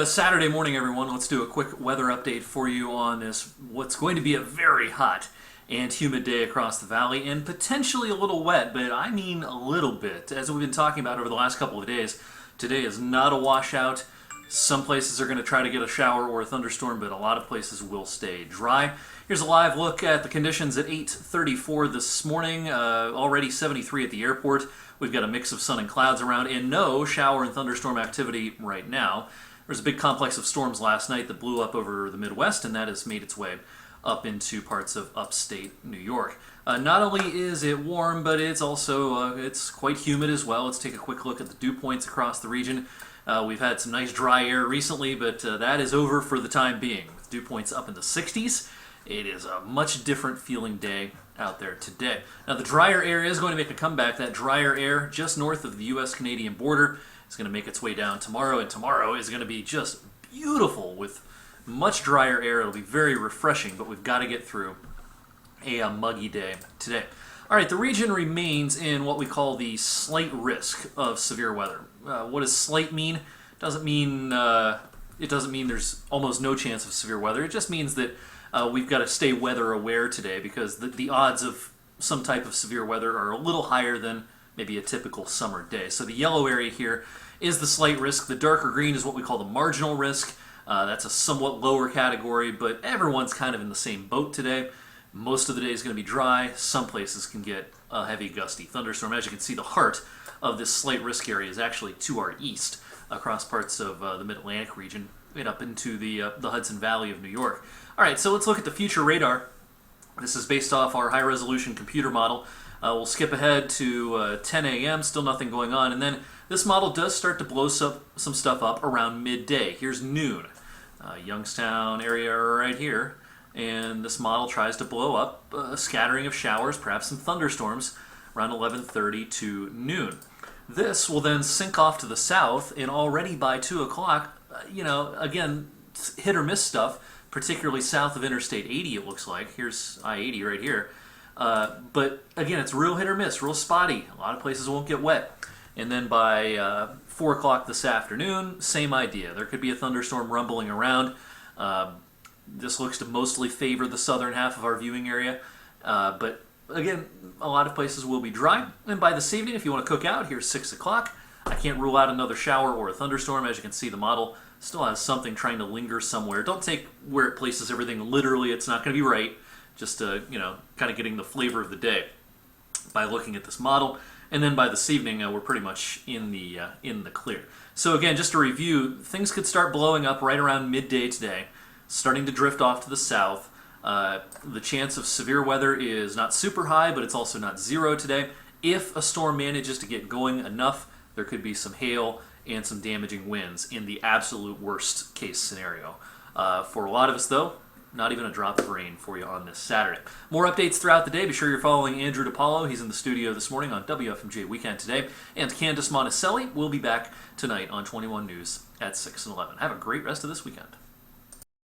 Saturday morning, everyone. Let's do a quick weather update for you on this, what's going to be a very hot and humid day across the valley, and potentially a little wet, but I mean a little bit. As we've been talking about over the last couple of days, today is not a washout. Some places are going to try to get a shower or a thunderstorm, but a lot of places will stay dry. Here's a live look at the conditions at 8:34 this morning. Already 73 at the airport. We've got a mix of sun and clouds around, and no shower and thunderstorm activity right now. There was a big complex of storms last night that blew up over the Midwest, and that has made its way up into parts of upstate New York. Not only is it warm, but it's also it's quite humid as well. Let's take a quick look at the dew points across the region. We've had some nice dry air recently, but that is over for the time being. With dew points up in the 60s, it is a much different feeling day out there today. Now, the drier air is going to make a comeback. That drier air just north of the U.S.-Canadian border is going to make its way down tomorrow, and tomorrow is going to be just beautiful with much drier air. It'll be very refreshing, but we've got to get through a muggy day today. All right, the region remains in what we call the slight risk of severe weather. What does slight mean? Doesn't mean it doesn't mean there's almost no chance of severe weather. It just means that we've got to stay weather aware today, because the odds of some type of severe weather are a little higher than maybe a typical summer day. So the yellow area here is the slight risk. The darker green is what we call the marginal risk. That's a somewhat lower category, but everyone's kind of in the same boat today. Most of the day is going to be dry. Some places can get a heavy gusty thunderstorm. As you can see, the heart of this slight risk area is actually to our east, across parts of the Mid-Atlantic region and up into the Hudson Valley of New York. All right, so let's look at the future radar. This is based off our high-resolution computer model. We'll skip ahead to 10 a.m., still nothing going on, and then this model does start to blow some stuff up around midday. Here's noon. Youngstown area right here, and this model tries to blow up a scattering of showers, perhaps some thunderstorms, around 11:30 to noon. This will then sink off to the south, and already by 2 o'clock, again, hit or miss stuff, particularly south of Interstate 80, it looks like. Here's I-80 right here. But again, it's real hit or miss, real spotty. A lot of places won't get wet. And then by 4 o'clock this afternoon, same idea. There could be a thunderstorm rumbling around. This looks to mostly favor the southern half of our viewing area. But again, a lot of places will be dry. And by this evening, if you want to cook out, here's 6 o'clock. I can't rule out another shower or a thunderstorm. As you can see, the model still has something trying to linger somewhere. Don't take where it places everything literally. It's not going to be right. Just kind of getting the flavor of the day by looking at this model. And then by this evening, we're pretty much in the clear. So again, just to review, things could start blowing up right around midday today, starting to drift off to the south. The chance of severe weather is not super high, but it's also not zero today. If a storm manages to get going enough, there could be some hail and some damaging winds in the absolute worst case scenario. For a lot of us, though, not even a drop of rain for you on this Saturday. More updates throughout the day. Be sure you're following Andrew DiPaolo. He's in the studio this morning on WFMJ Weekend Today. And Candace Monticelli will be back tonight on 21 News at 6 and 11. Have a great rest of this weekend.